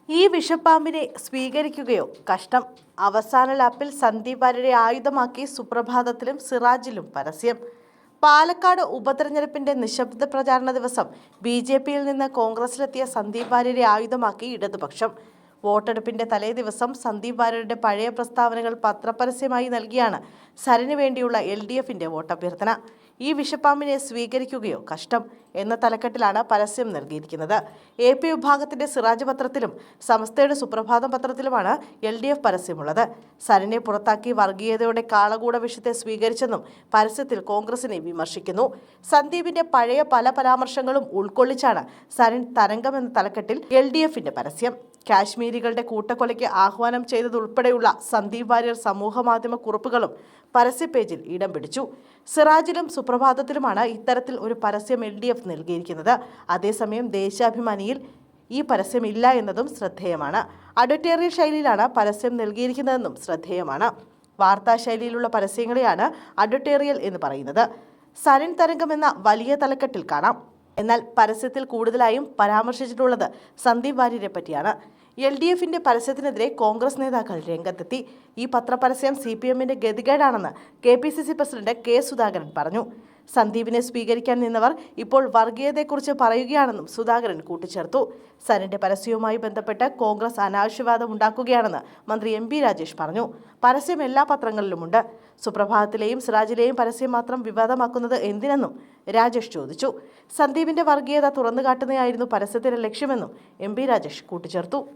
ഈ വിഷപ്പാമ്പിനെ സ്വീകരിക്കുകയോ കഷ്ടം. അവസാന ലാപ്പിൽ സന്ദീപ് വാര്യരെ ആയുധമാക്കി സുപ്രഭാതത്തിലും സിറാജിലും പരസ്യം. പാലക്കാട് ഉപതെരഞ്ഞെടുപ്പിന്റെ നിശബ്ദ പ്രചാരണ ദിവസം BJPയിൽ നിന്ന് കോൺഗ്രസിലെത്തിയ സന്ദീപ് വാര്യരെ ആയുധമാക്കി ഇടതുപക്ഷം. വോട്ടെടുപ്പിന്റെ തലേ ദിവസം സന്ദീപ് വാര്യരുടെ പഴയ പ്രസ്താവനകൾ പത്രപരസ്യമായി നൽകിയാണ് സരന് വേണ്ടിയുള്ള LDFന്റെ വോട്ടഭ്യർത്ഥന. ഈ വിഷപ്പാമ്പിനെ സ്വീകരിക്കുകയോ കഷ്ടം എന്ന തലക്കെട്ടിലാണ് പരസ്യം നൽകിയിരിക്കുന്നത്. AP വിഭാഗത്തിന്റെ സിറാജ് പത്രത്തിലും സമസ്തയുടെ സുപ്രഭാതം പത്രത്തിലുമാണ് LDF പരസ്യമുള്ളത്. സരനെ പുറത്താക്കി വർഗീയതയുടെ കാളകൂട വിഷയത്തെ സ്വീകരിച്ചെന്നും പരസ്യത്തിൽ കോൺഗ്രസിനെ വിമർശിക്കുന്നു. സന്ദീപിന്റെ പഴയ പല പരാമർശങ്ങളും ഉൾക്കൊള്ളിച്ചാണ് സരൻ തരംഗം എന്ന തലക്കെട്ടിൽ LDFന്റെ പരസ്യം. കാശ്മീരികളുടെ കൂട്ടക്കൊലയ്ക്ക് ആഹ്വാനം ചെയ്തതുൾപ്പെടെയുള്ള സന്ദീപ് വാര്യർ സമൂഹമാധ്യമ കുറിപ്പുകളും പരസ്യപേജിൽ ഇടം പിടിച്ചു. സിറാജിലും സുപ്രഭാതത്തിലുമാണ് ഇത്തരത്തിൽ ഒരു പരസ്യം LDF നൽകിയിരിക്കുന്നത്. അതേസമയം ദേശാഭിമാനിയിൽ ഈ പരസ്യമില്ല എന്നതും ശ്രദ്ധേയമാണ്. അഡ്വർട്ടേറിയൽ ശൈലിയിലാണ് പരസ്യം നൽകിയിരിക്കുന്നതെന്നും ശ്രദ്ധേയമാണ്. വാർത്താ ശൈലിയിലുള്ള പരസ്യങ്ങളെയാണ് അഡ്വർട്ടേറിയൽ എന്ന് പറയുന്നത്. സരൻ തരംഗം എന്ന വലിയ തലക്കെട്ടിൽ കാണാം. എന്നാൽ പരസ്യത്തിൽ കൂടുതലായും പരാമർശിച്ചിട്ടുള്ളത് സന്ദീപ് വാര്യരെ പറ്റിയാണ്. LDFന്റെ പരസ്യത്തിനെതിരെ കോൺഗ്രസ് നേതാക്കൾ രംഗത്തെത്തി. ഈ പത്രപരസ്യം CPMന്റെ ഗതികേടാണെന്ന് KPCC പ്രസിഡന്റ് K. സുധാകരൻ പറഞ്ഞു. സന്ദീപിനെ സ്വീകരിക്കാൻ നിന്നവർ ഇപ്പോൾ വർഗീയതയെക്കുറിച്ച് പറയുകയാണെന്നും സുധാകരൻ കൂട്ടിച്ചേർത്തു. സരന്റെ പരസ്യവുമായി ബന്ധപ്പെട്ട് കോൺഗ്രസ് അനാവശ്യവാദം ഉണ്ടാക്കുകയാണെന്ന് മന്ത്രി MP രാജേഷ് പറഞ്ഞു. പരസ്യം എല്ലാ പത്രങ്ങളിലുമുണ്ട്. സുപ്രഭാതത്തിലെയും സിറാജിലെയും പരസ്യം മാത്രം വിവാദമാക്കുന്നത് എന്തിനെന്നും രാജേഷ് ചോദിച്ചു. സന്ദീപിന്റെ വർഗീയത തുറന്നുകാട്ടുന്നതായിരുന്നു പരസ്യത്തിന്റെ ലക്ഷ്യമെന്നും MP രാജേഷ് കൂട്ടിച്ചേർത്തു.